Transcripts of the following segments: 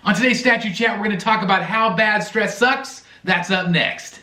On today's Statue Chat, we're going to talk about how bad stress sucks. That's up next.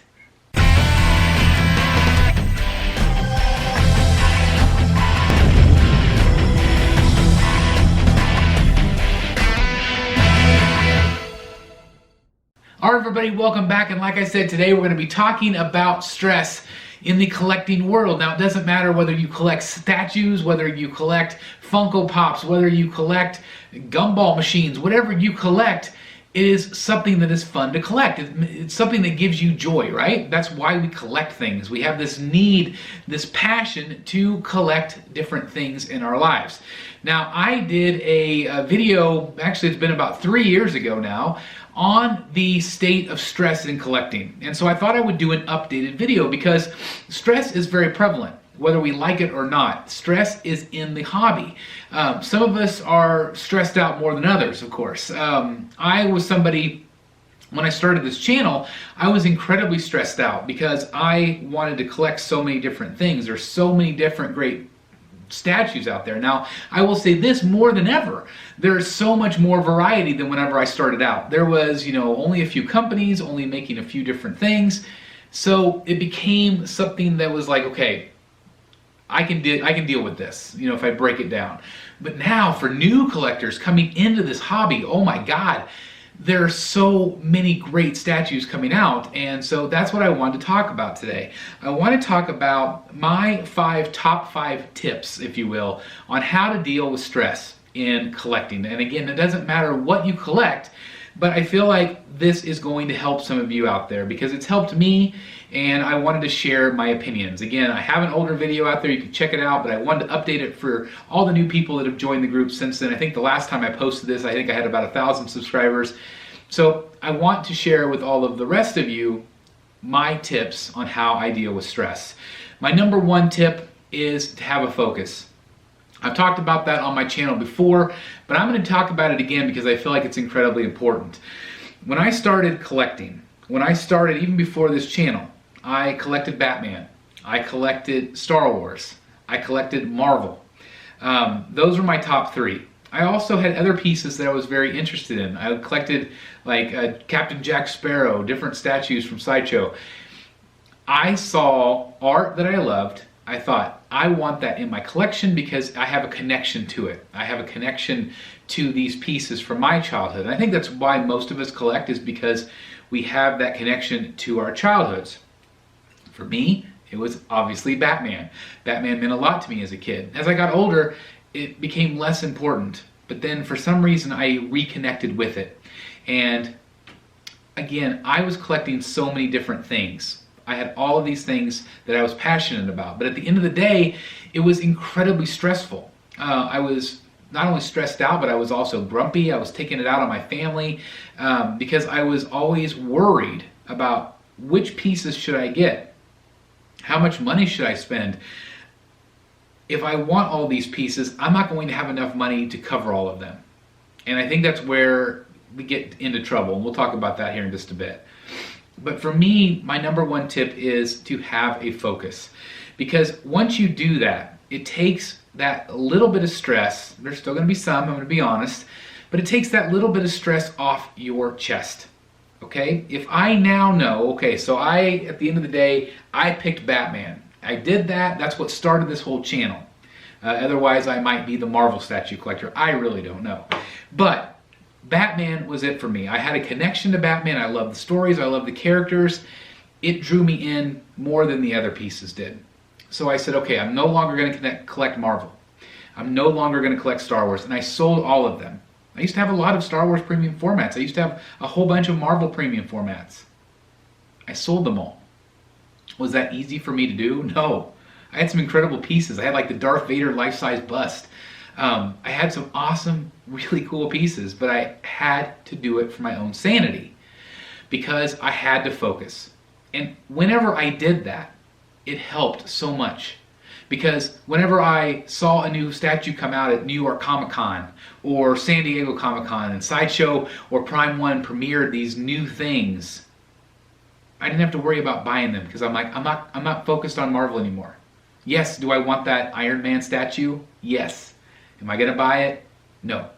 All right, everybody, welcome back. And like I said, today we're going to be talking about stress in the collecting world. Now, it doesn't matter whether you collect statues, whether you collect Funko Pops, whether you collect gumball machines, whatever you collect, it is something that is fun to collect. It's something that gives you joy, right? That's why we collect things. We have this need, this passion to collect different things in our lives. Now, I did a video, actually it's been about 3 years ago now, on the state of stress in collecting. And so I thought I would do an updated video because stress is very prevalent, whether we like it or not. Stress is in the hobby. Some of us are stressed out more than others, of course. I was somebody, when I started this channel, I was incredibly stressed out because I wanted to collect so many different things. There's so many different great statues out there. Now, I will say this more than ever. There's so much more variety than whenever I started out. There was, only a few companies, only making a few different things. So it became something that was like, okay, I can deal with this, if I break it down. But now for new collectors coming into this hobby, oh my God, there are so many great statues coming out, and so that's what I wanted to talk about today. I want to talk about my top five tips, if you will, on how to deal with stress in collecting. And again, it doesn't matter what you collect, but I feel like this is going to help some of you out there because it's helped me, and I wanted to share my opinions. Again, I have an older video out there, you can check it out, but I wanted to update it for all the new people that have joined the group since then. I think the last time I posted this, I think I had about 1,000 subscribers. So I want to share with all of the rest of you my tips on how I deal with stress. My number one tip is to have a focus. I've talked about that on my channel before, but I'm going to talk about it again because I feel like it's incredibly important. When I started collecting, even before this channel, I collected Batman, I collected Star Wars, I collected Marvel. Those were my top three. I also had other pieces that I was very interested in. I collected like Captain Jack Sparrow, different statues from Sideshow. I saw art that I loved. I thought, I want that in my collection because I have a connection to it. I have a connection to these pieces from my childhood. And I think that's why most of us collect, is because we have that connection to our childhoods. For me, it was obviously Batman. Batman meant a lot to me as a kid. As I got older, it became less important. But then for some reason, I reconnected with it. And again, I was collecting so many different things. I had all of these things that I was passionate about. But at the end of the day, it was incredibly stressful. I was not only stressed out, but I was also grumpy. I was taking it out on my family because I was always worried about which pieces should I get? How much money should I spend? If I want all these pieces, I'm not going to have enough money to cover all of them. And I think that's where we get into trouble. And we'll talk about that here in just a bit. But for me, my number one tip is to have a focus. Because once you do that, it takes that little bit of stress. There's still going to be some, I'm going to be honest. But it takes that little bit of stress off your chest. Okay? If I now know, okay, so at the end of the day, I picked Batman. I did that. That's what started this whole channel. Otherwise, I might be the Marvel statue collector. I really don't know. But Batman was it for me. I had a connection to Batman. I love the stories. I love the characters. It drew me in more than the other pieces did. So I said, okay, I'm no longer going to collect Marvel. I'm no longer going to collect Star Wars. And I sold all of them. I used to have a lot of Star Wars premium formats. I used to have a whole bunch of Marvel premium formats. I sold them all. Was that easy for me to do? No. I had some incredible pieces. I had like the Darth Vader life-size bust. I had some awesome, really cool pieces, but I had to do it for my own sanity because I had to focus. And whenever I did that, it helped so much. Because whenever I saw a new statue come out at New York Comic Con or San Diego Comic Con, and Sideshow or Prime One premiered these new things, I didn't have to worry about buying them because I'm not focused on Marvel anymore. Yes, do I want that Iron Man statue? Yes. Am I going to buy it? No.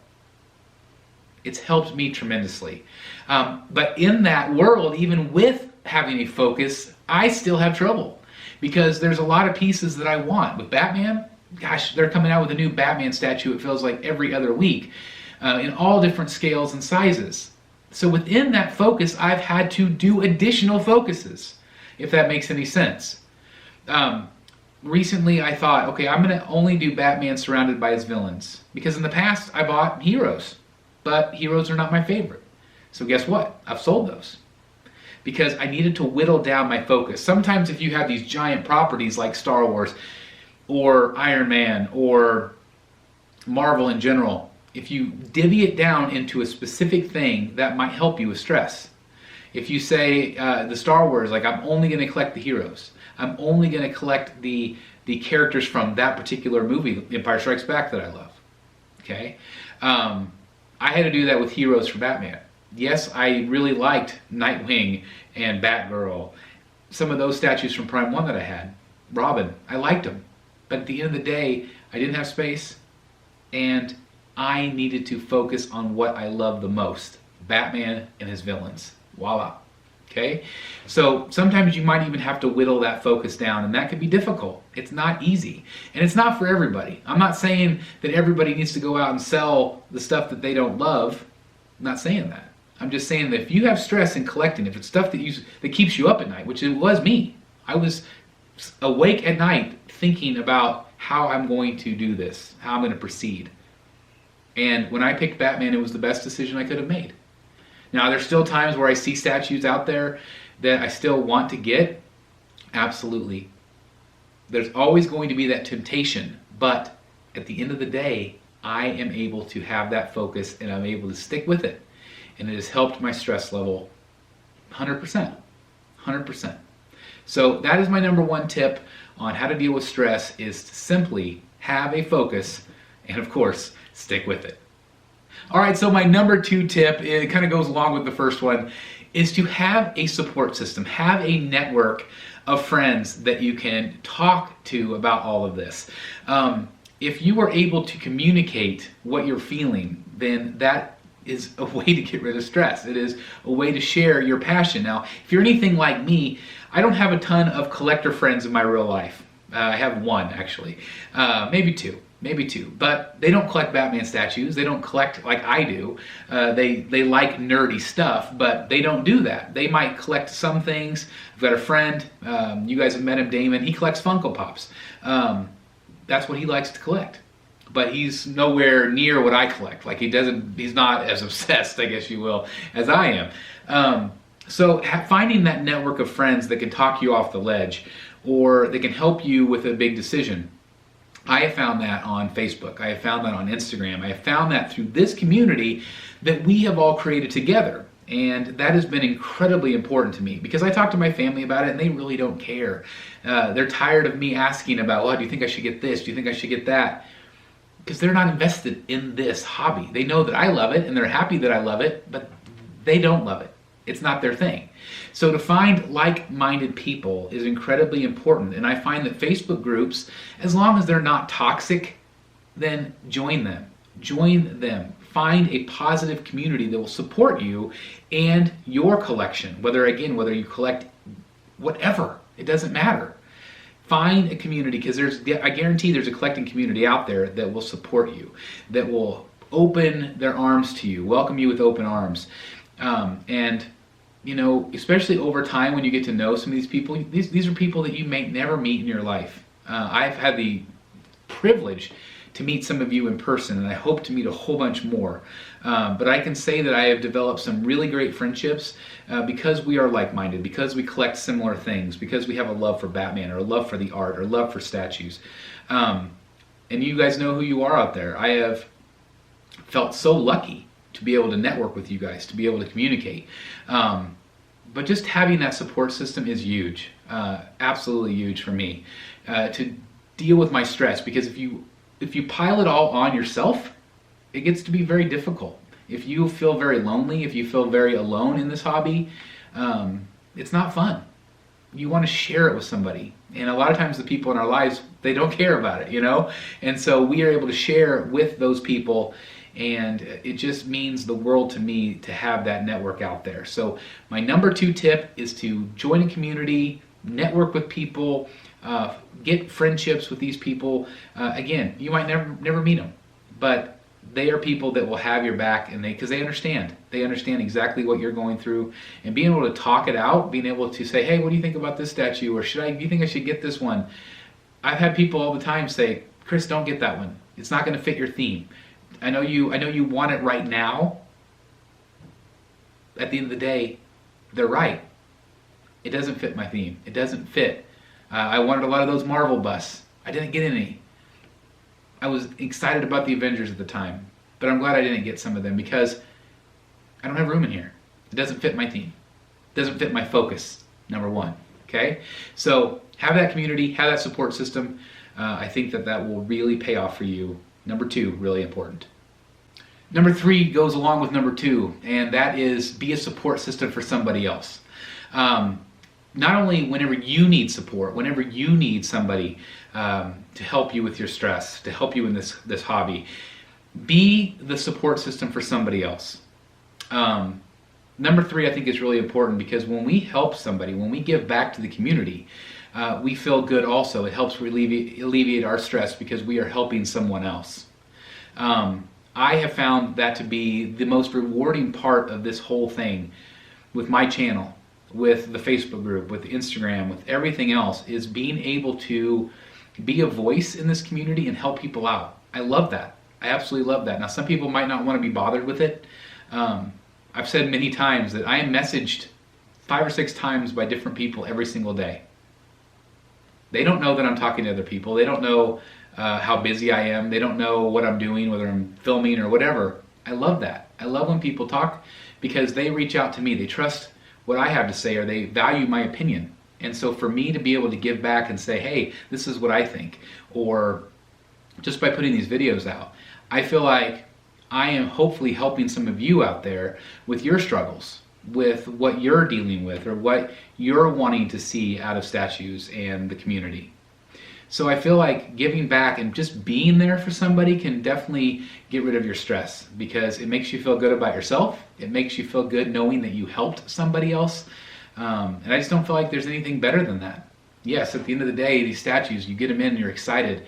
It's helped me tremendously. But in that world, even with having a focus, I still have trouble because there's a lot of pieces that I want. With Batman, gosh, they're coming out with a new Batman statue, it feels like every other week, in all different scales and sizes. So within that focus, I've had to do additional focuses, if that makes any sense. Recently I thought, okay, I'm going to only do Batman surrounded by his villains, because in the past I bought heroes, but heroes are not my favorite. So guess what? I've sold those because I needed to whittle down my focus. Sometimes if you have these giant properties like Star Wars or Iron Man or Marvel in general, if you divvy it down into a specific thing, that might help you with stress. If you say the Star Wars, like I'm only going to collect the heroes, I'm only going to collect the characters from that particular movie, Empire Strikes Back, that I love. Okay, I had to do that with heroes for Batman. Yes, I really liked Nightwing and Batgirl, some of those statues from Prime 1 that I had, Robin, I liked them. But at the end of the day, I didn't have space, and I needed to focus on what I love the most, Batman and his villains. Voila. Okay? So sometimes you might even have to whittle that focus down, and that can be difficult. It's not easy. And it's not for everybody. I'm not saying that everybody needs to go out and sell the stuff that they don't love. I'm not saying that. I'm just saying that if you have stress in collecting, if it's stuff that keeps you up at night, which it was me. I was awake at night thinking about how I'm going to do this, how I'm going to proceed. And when I picked Batman, it was the best decision I could have made. Now, there's still times where I see statues out there that I still want to get. Absolutely. There's always going to be that temptation, but at the end of the day, I am able to have that focus and I'm able to stick with it. And it has helped my stress level 100%. 100%. So that is my number one tip on how to deal with stress, is to simply have a focus and, of course, stick with it. All right, so my number two tip, it kind of goes along with the first one, is to have a support system, have a network of friends that you can talk to about all of this. If you are able to communicate what you're feeling, then that is a way to get rid of stress. It is a way to share your passion. Now, if you're anything like me, I don't have a ton of collector friends in my real life. I have one, actually. Maybe two, but they don't collect Batman statues. They don't collect like I do. They like nerdy stuff, but they don't do that. They might collect some things. I've got a friend, you guys have met him, Damon. He collects Funko Pops. That's what he likes to collect. But he's nowhere near what I collect. Like he's not as obsessed, I guess you will, as I am. So finding that network of friends that can talk you off the ledge, or they can help you with a big decision. I have found that on Facebook. I have found that on Instagram. I have found that through this community that we have all created together. And that has been incredibly important to me, because I talk to my family about it and they really don't care. They're tired of me asking about, well, do you think I should get this? Do you think I should get that? Because they're not invested in this hobby. They know that I love it and they're happy that I love it, but they don't love it. It's not their thing. So to find like-minded people is incredibly important. And I find that Facebook groups, as long as they're not toxic, then join them. Join them. Find a positive community that will support you and your collection. Whether you collect whatever, it doesn't matter. Find a community, because I guarantee there's a collecting community out there that will support you, that will open their arms to you, welcome you with open arms. And you know, especially over time when you get to know some of these people, these are people that you may never meet in your life. I've had the privilege to meet some of you in person, and I hope to meet a whole bunch more. But I can say that I have developed some really great friendships because we are like-minded, because we collect similar things, because we have a love for Batman, or a love for the art, or love for statues. And you guys know who you are out there. I have felt so lucky to be able to network with you guys, to be able to communicate. But just having that support system is huge, absolutely huge for me, to deal with my stress. Because if you pile it all on yourself, it gets to be very difficult. If you feel very lonely, if you feel very alone in this hobby, it's not fun. You want to share it with somebody. And a lot of times the people in our lives, they don't care about it, you know? And so we are able to share with those people And it just means the world to me to have that network out there. So my number 2 tip is to join a community, network with people, get friendships with these people. Again, you might never meet them, but they are people that will have your back, and because they understand exactly what you're going through, and being able to talk it out, being able to say, hey, what do you think about this statue, or do you think I should get this one? I've had people all the time say, Chris, don't get that one. It's not going to fit your theme. I know you want it right now. At the end of the day, they're right. It doesn't fit my theme. It doesn't fit. I wanted a lot of those Marvel busts. I didn't get any. I was excited about the Avengers at the time, but I'm glad I didn't get some of them because I don't have room in here. It doesn't fit my theme. It doesn't fit my focus, number 1. Okay? So have that community, have that support system. I think that will really pay off for you. Number 2, really important. Number 3 goes along with number 2, and that is be a support system for somebody else. Not only whenever you need support, whenever you need somebody to help you with your stress, to help you in this hobby, be the support system for somebody else. Number 3, I think, is really important because when we help somebody, when we give back to the community, we feel good also. It helps alleviate our stress because we are helping someone else. I have found that to be the most rewarding part of this whole thing with my channel, with the Facebook group, with Instagram, with everything else, is being able to be a voice in this community and help people out. I love that. I absolutely love that. Now, some people might not want to be bothered with it. I've said many times that I am messaged 5 or 6 times by different people every single day. They don't know that I'm talking to other people. They don't know how busy I am. They don't know what I'm doing, whether I'm filming or whatever. I love that. I love when people talk because they reach out to me. They trust what I have to say, or they value my opinion. And so for me to be able to give back and say, hey, this is what I think, or just by putting these videos out, I feel like I am hopefully helping some of you out there with your struggles, with what you're dealing with, or what you're wanting to see out of statues and the community. So I feel like giving back and just being there for somebody can definitely get rid of your stress because it makes you feel good about yourself. It makes you feel good knowing that you helped somebody else. And I just don't feel like there's anything better than that. Yes, at the end of the day, these statues, you get them in and you're excited.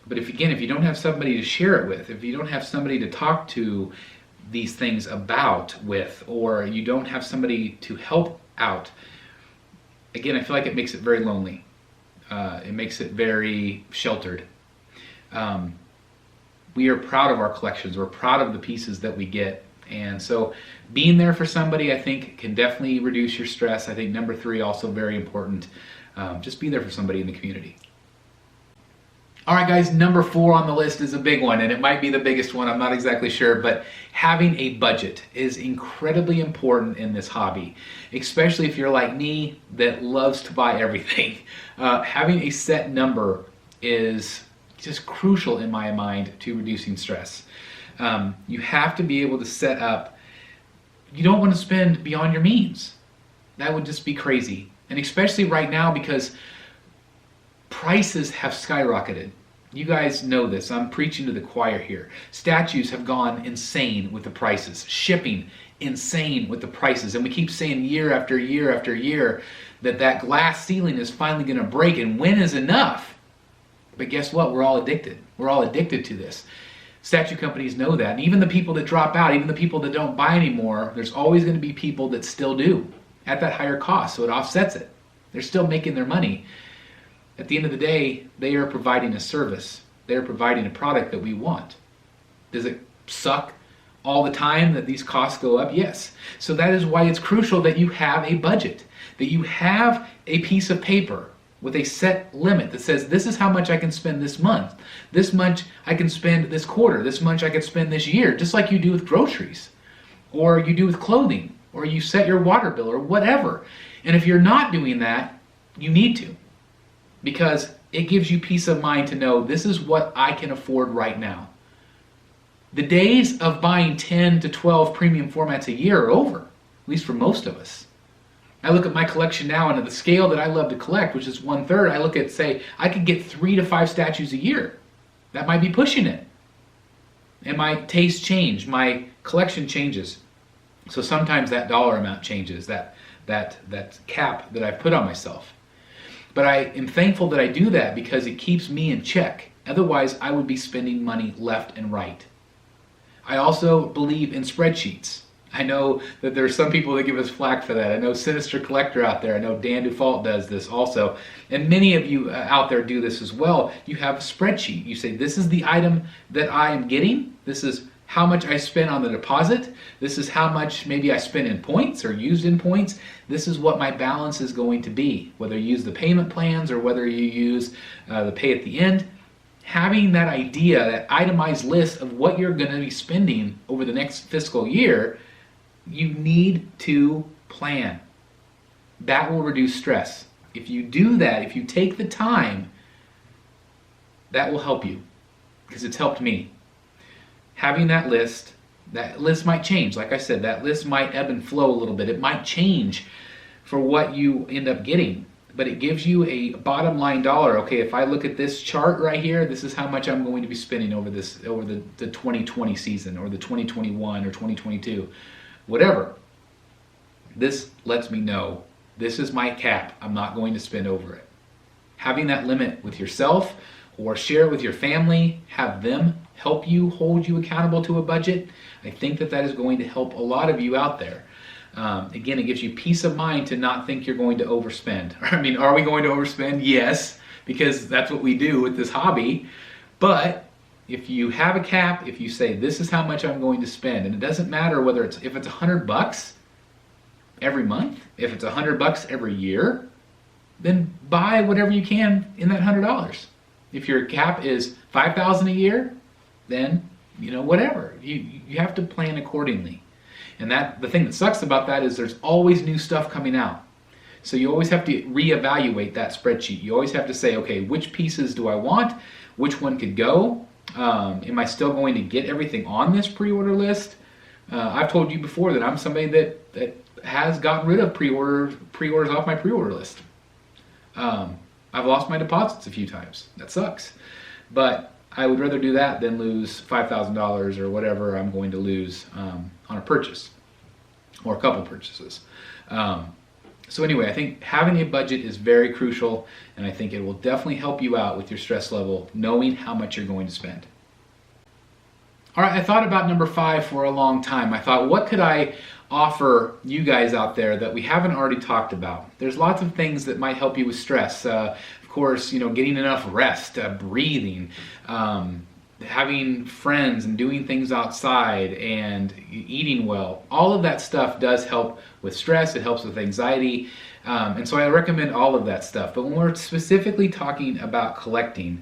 But if you don't have somebody to share it with, if you don't have somebody to talk to these things about with, or you don't have somebody to help out, again, I feel like it makes it very lonely. It makes it very sheltered. We are proud of our collections. We're proud of the pieces that we get. And so being there for somebody, I think, can definitely reduce your stress. I think number 3, also very important. Just be there for somebody in the community. All right, guys, number 4 on the list is a big one, and it might be the biggest one. I'm not exactly sure, but having a budget is incredibly important in this hobby, especially if you're like me that loves to buy everything. Having a set number is just crucial in my mind to reducing stress. You have to be able to set up. You don't want to spend beyond your means. That would just be crazy, and especially right now because prices have skyrocketed. You guys know this. I'm preaching to the choir here. Statues have gone insane with the prices. Shipping, insane with the prices. And we keep saying year after year after year that glass ceiling is finally going to break, and when is enough? But guess what? We're all addicted. We're all addicted to this. Statue companies know that. And even the people that drop out, even the people that don't buy anymore, there's always going to be people that still do at that higher cost, so it offsets it. They're still making their money. At the end of the day, they are providing a service. They're providing a product that we want. Does it suck all the time that these costs go up? Yes. So that is why it's crucial that you have a budget, that you have a piece of paper with a set limit that says this is how much I can spend this month, this much I can spend this quarter, this much I can spend this year, just like you do with groceries, or you do with clothing, or you set your water bill, or whatever. And if you're not doing that, you need to. Because it gives you peace of mind to know this is what I can afford right now. The days of buying 10 to 12 premium formats a year are over, at least for most of us. I look at my collection now, and at the scale that I love to collect, which is 1/3, I look at, say, I could get 3 to 5 statues a year. That might be pushing it. And my tastes change, my collection changes. So sometimes that dollar amount changes, that cap that I've put on myself. But I am thankful that I do that because it keeps me in check. Otherwise, I would be spending money left and right. I also believe in spreadsheets. I know that there are some people that give us flack for that. I know Sinister Collector out there. I know Dan Dufault does this also. And many of you out there do this as well. You have a spreadsheet. You say, this is the item that I am getting. This is how much I spent on the deposit. This is how much maybe I spent in points or used in points. This is what my balance is going to be, whether you use the payment plans or whether you use the pay at the end. Having that idea, that itemized list of what you're going to be spending over the next fiscal year, you need to plan. That will reduce stress. If you do that, if you take the time, that will help you, because it's helped me. Having that list might change. Like I said, that list might ebb and flow a little bit. It might change for what you end up getting, but it gives you a bottom line dollar. Okay, if I look at this chart right here, this is how much I'm going to be spending over the 2020 season or the 2021 or 2022. Whatever. This lets me know this is my cap. I'm not going to spend over it. Having that limit with yourself or share it with your family, have them help you, hold you accountable to a budget. I think that is going to help a lot of you out there. Again, it gives you peace of mind to not think you're going to overspend. I mean, are we going to overspend? Yes, because that's what we do with this hobby. But if you have a cap, if you say this is how much I'm going to spend, and it doesn't matter whether if it's $100 every month, if it's $100 every year, then buy whatever you can in that $100. If your cap is $5,000 a year, then whatever. You have to plan accordingly. And the thing that sucks about that is there's always new stuff coming out. So you always have to reevaluate that spreadsheet. You always have to say, okay, which pieces do I want? Which one could go? Am I still going to get everything on this pre-order list? I've told you before that I'm somebody that has gotten rid of pre-orders off my pre-order list. I've lost my deposits a few times. That sucks. But I would rather do that than lose $5,000 or whatever I'm going to lose on a purchase or a couple purchases. So anyway, I think having a budget is very crucial, and I think it will definitely help you out with your stress level, knowing how much you're going to spend. All right, I thought about number 5 for a long time. I thought, what could I offer you guys out there that we haven't already talked about? There's lots of things that might help you with stress. Of course, getting enough rest, breathing, having friends and doing things outside and eating well. All of that stuff does help with stress. It helps with anxiety. And so I recommend all of that stuff. But when we're specifically talking about collecting,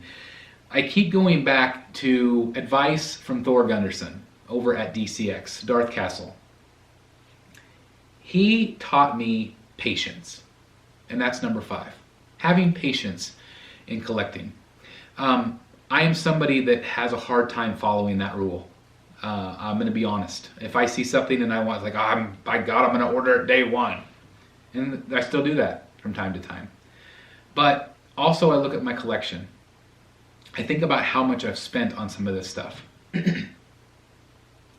I keep going back to advice from Thor Gunderson over at DCX, Darth Castle. He taught me patience, and that's number 5. Having patience in collecting. I am somebody that has a hard time following that rule. I'm going to be honest. If I see something and I want, I'm going to order it day one. And I still do that from time to time. But also I look at my collection. I think about how much I've spent on some of this stuff.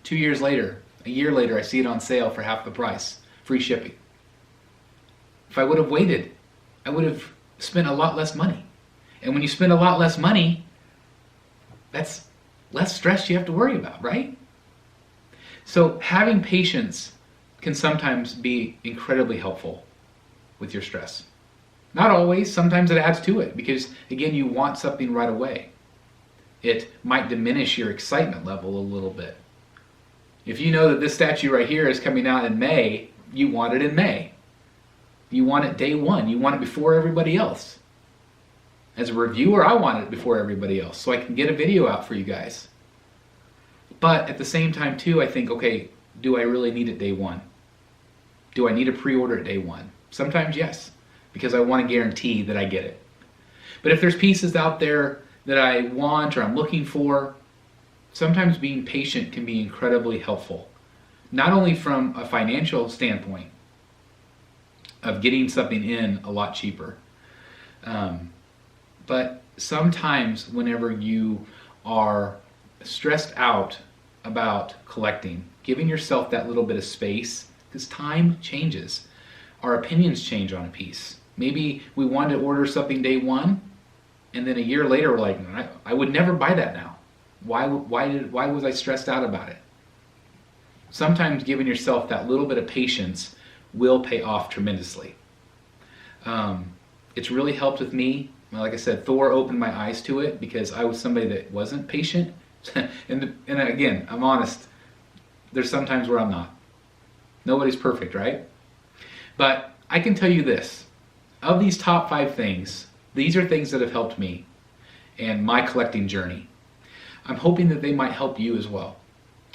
2 years later, a year later, I see it on sale for half the price, free shipping. If I would have waited, I would have spent a lot less money. And when you spend a lot less money, that's less stress you have to worry about, right? So having patience can sometimes be incredibly helpful with your stress. Not always, sometimes it adds to it because, again, you want something right away. It might diminish your excitement level a little bit. If you know that this statue right here is coming out in May, you want it in May. You want it day one. You want it before everybody else. As a reviewer, I want it before everybody else so I can get a video out for you guys. But at the same time, too, I think, okay, do I really need it day one? Do I need a pre-order at day one? Sometimes yes, because I want to guarantee that I get it. But if there's pieces out there that I want or I'm looking for, sometimes being patient can be incredibly helpful. Not only from a financial standpoint of getting something in a lot cheaper, but sometimes whenever you are stressed out about collecting, giving yourself that little bit of space, because time changes. Our opinions change on a piece. Maybe we wanted to order something day one, and then a year later we're like, I would never buy that now. Why was I stressed out about it? Sometimes giving yourself that little bit of patience will pay off tremendously. It's really helped with me. Like I said, Thor opened my eyes to it because I was somebody that wasn't patient. and again, I'm honest, there's some times where I'm not. Nobody's perfect, right? But I can tell you this. Of these top 5 things, these are things that have helped me and my collecting journey. I'm hoping that they might help you as well.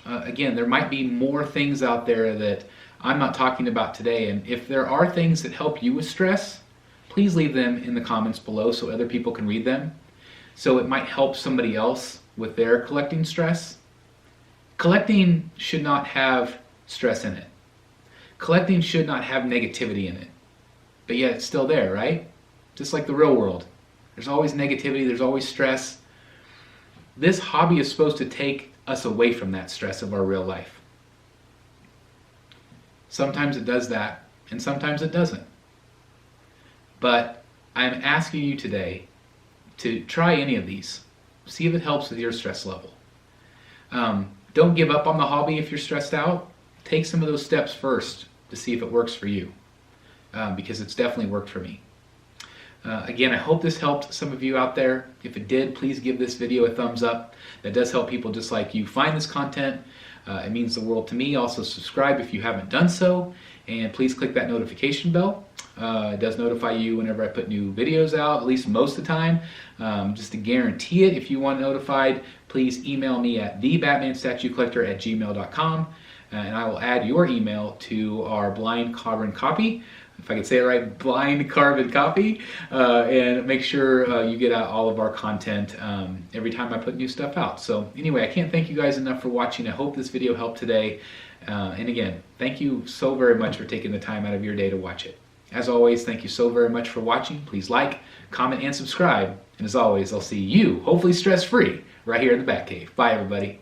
Again, there might be more things out there that I'm not talking about today, and if there are things that help you with stress, please leave them in the comments below so other people can read them, so it might help somebody else with their collecting stress. Collecting should not have stress in it. Collecting should not have negativity in it, but yet it's still there, right? Just like the real world. There's always negativity, there's always stress. This hobby is supposed to take us away from that stress of our real life. Sometimes it does that, and sometimes it doesn't. But I'm asking you today to try any of these. See if it helps with your stress level. Don't give up on the hobby if you're stressed out. Take some of those steps first to see if it works for you, because it's definitely worked for me. Again, I hope this helped some of you out there. If it did, please give this video a thumbs up. That does help people just like you find this content. It means the world to me. Also subscribe if you haven't done so, and please click that notification bell. It does notify you whenever I put new videos out, at least most of the time. Just to guarantee it, if you want notified, please email me at thebatmanstatuecollector@gmail.com, and I will add your email to our blind carbon copy. If I can say it right, blind carbon copy, and make sure you get out all of our content every time I put new stuff out. So anyway, I can't thank you guys enough for watching. I hope this video helped today. And again, thank you so very much for taking the time out of your day to watch it. As always, thank you so very much for watching. Please like, comment, and subscribe. And as always, I'll see you, hopefully stress-free, right here in the Bat Cave. Bye, everybody.